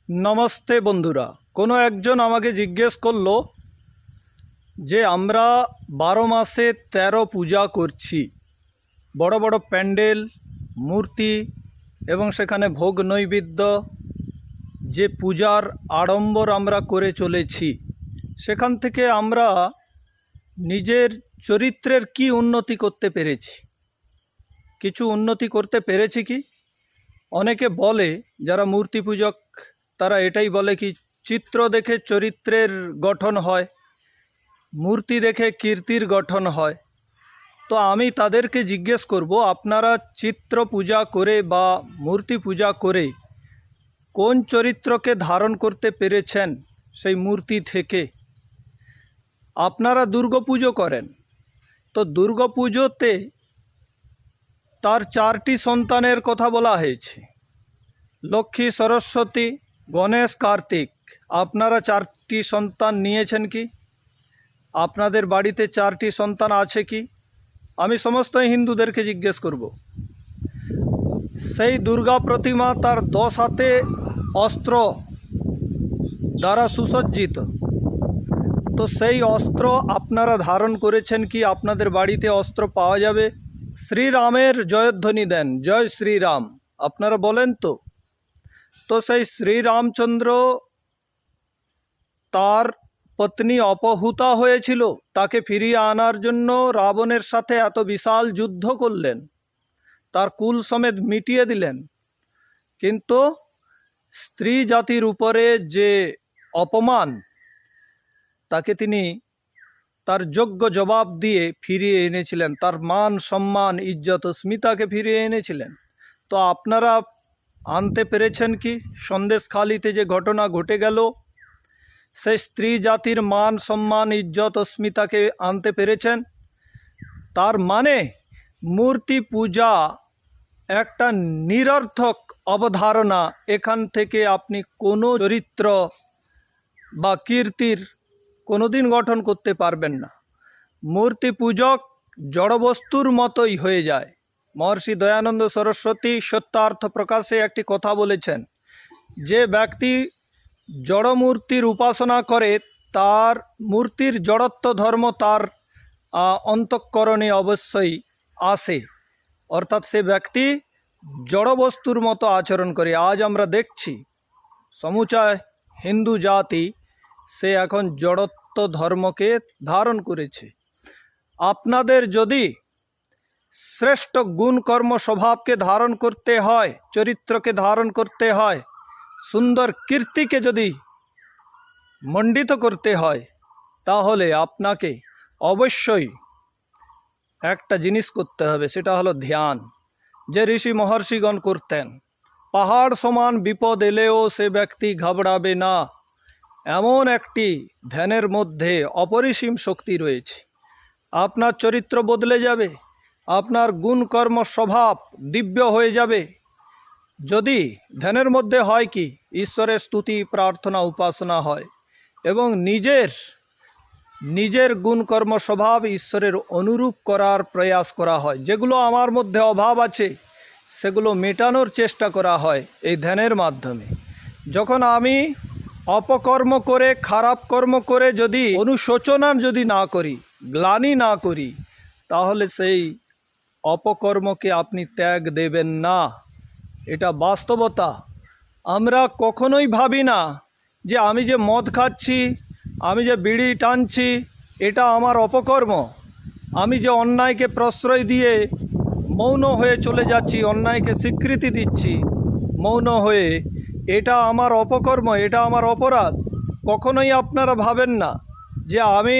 नमस्ते बंधुरा कोनो एकजन आमाके जिज्ञेस करलो जे आमरा 12 मासे 13 पूजा करछि बड़ बड़ पैंडेल मूर्ति एवं सेखाने भोग नैवेद्य जे पूजार आडम्बर आमरा करे चलेछि सेखान थेके आमरा निजेर चरित्रेर की उन्नति करते पेरेछि किछु उन्नति करते पेरेछि कि अनेके बोले जारा मूर्ति पूजक तारा एटाई बोले कि चित्र देखे चरित्रेर गठन हय मूर्ति देखे कीर्तिर गठन हय। तो आमी तादेरके जिज्ञेस करब आपनारा चित्र पूजा करे बा मूर्ति पूजा करे कोन चरित्रके धारण करते पेरेछेन सेई मूर्ति थेके। आपनारा दुर्गा पुजो करें तो दुर्गा पुजोते तार चारटी सन्तानेर कथा बला हयेछे लक्ष्मी सरस्वती गणेश कार्तिक। आपनारा चारटी सन्तान नियेछेन कि आपनादेर बाड़ीते चारटी सन्तान आछे कि आमी समस्त हिंदूदेरके जिज्ञेस करब। सेई दुर्गा प्रतिमा तार 10 हाथे अस्त्र द्वारा सुसज्जित तो सेई अस्त्र आपनारा धारण करेछेन कि आपनादेर बाड़ीते अस्त्र पाওয়া যাবে। श्रीरामेर जयध्वनि दें जय श्रीराम आपनारा बोलें तो सेई श्रीरामचंद्र तार पत्नी अपहूता हयेछिलो ताके फिरिये आनार जन्य रावणेर साथे एत विशाल युद्ध करलेन तार कुल समेत मिटिये दिलेन किन्तु स्त्री जातिर उपरे जे अपमान ताके तिनी तार योग्य जवाब दिए फिरिये এনেছিলেন तार मान सम्मान इज्जत स्मिताके फिरिये এনেছিলেন। तो आपनारा आनते पेरेछेन कि सन्देशखालीते जे घटना घटे गेल से स्त्री जातिर मान सम्मान इज्जत अस्मिताके आनते पेरेछेन। तार माने मूर्ति पूजा एकटा निरर्थक अवधारणा एखान थेके आपनी कोनो चरित्र बा कीर्तिर कोनोदिन गठन करते पारबेन ना। मूर्ति पूजक जड़बस्तुर मतोई हये जाए। महर्षि दयानंद सरस्वती सत्यार्थ प्रकाशे एकटी कथा बोलेछेन जे व्यक्ति जड़ मूर्तिर उपासना करे तार मूर्तिर जड़त्व धर्म तार अंतःकरणे अवश्यई आसे अर्थात से व्यक्ति जड़ बस्तुर मतो आचरण करे। आज आमरा देखछि समुचाय हिंदू जाति से एखन जड़त्व धर्म के धारण करेছে। आपनादेर यदि श्रेष्ठ गुण कर्म स्वभाव के धारण करते हैं चरित्र के धारण करते हैं सुंदर कीर्ति के यदि मंडित करते हैं ताहले आपनाके अवश्यई एकटा जिनिस करते हबे सेटा हलो ध्यान जे ऋषि महर्षिगण करतें। पहाड़ समान विपद एलेओ से व्यक्ति घाबड़ाबे ना एमन एकटी ध्यानेर मध्य अपरिसीम शक्ति रयेछे। आपनार चरित्र बदले जाबे आपनार गुण कर्म स्वभाव दिव्य हो जाबे यदि ध्यानेर मध्य हय कि ईश्वरेर स्तुति प्रार्थना उपासना हय एवं निजेर निजेर गुण कर्म स्वभाव ईश्वरेर अनुरूप करार प्रयास करा हय जेगुलो आमार मध्य अभाव आछे सेगुलो मेटानोर चेष्टा करा हय एई ध्यानेर माध्यमे। जखन आमी अपकर्म करे खाराप कर्म करे यदि अनुशोचना यदि ना करी ग्लानि ना करी ताहले सेई अपकर्म के आपनी त्याग देवें ना एटा वास्तवता। आमरा कखनोई भाबी ना जे आमी जे मद खाচ্ছি आमी जे बिड़ी टानছি एटा आमार अपकर्म आमी जे अन्याय के प्रश्रय दिए मौन हये चले जाচ্ছি अन्याय के स्वीकृति दिচ্ছি मौन हये एटा आमार अपकर्म एटा आमार अपराध। कखनोई आपनारा भावें ना जे आमी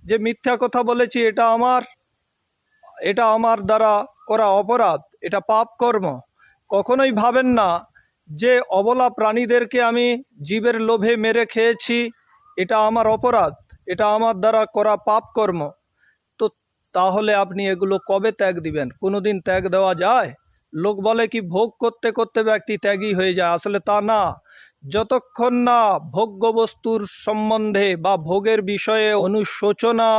जे मिथ्या कथा बोलेছি এটা আমার দ্বারা করা অপরাধ এটা পাপ কর্ম। কখনোই ভাবেন না যে অবলা প্রাণীদেরকে আমি জীবের লোভে মেরে খেয়েছি এটা আমার অপরাধ এটা আমার দ্বারা করা পাপ কর্ম। তো তাহলে আপনি এগুলো কবে ত্যাগ দিবেন? কোনোদিন ত্যাগ দেওয়া যায়? লোক বলে কি ভোগ করতে করতে ব্যক্তি ত্যাগী হয়ে যায়, আসলে তা না। যতক্ষণ না ভোগ্য বস্তুর সম্বন্ধে বা ভোগের বিষয়ে অনুশোচনা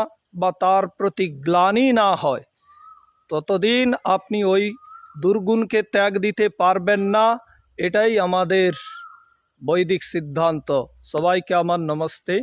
বা তার প্রতি গ্লানি না হয় ততদিন আপনি ওই দুর্গুণকে ত্যাগ দিতে পারবেন না। এটাই আমাদের বৈদিক সিদ্ধান্ত। সবাইকে আমার নমস্তে।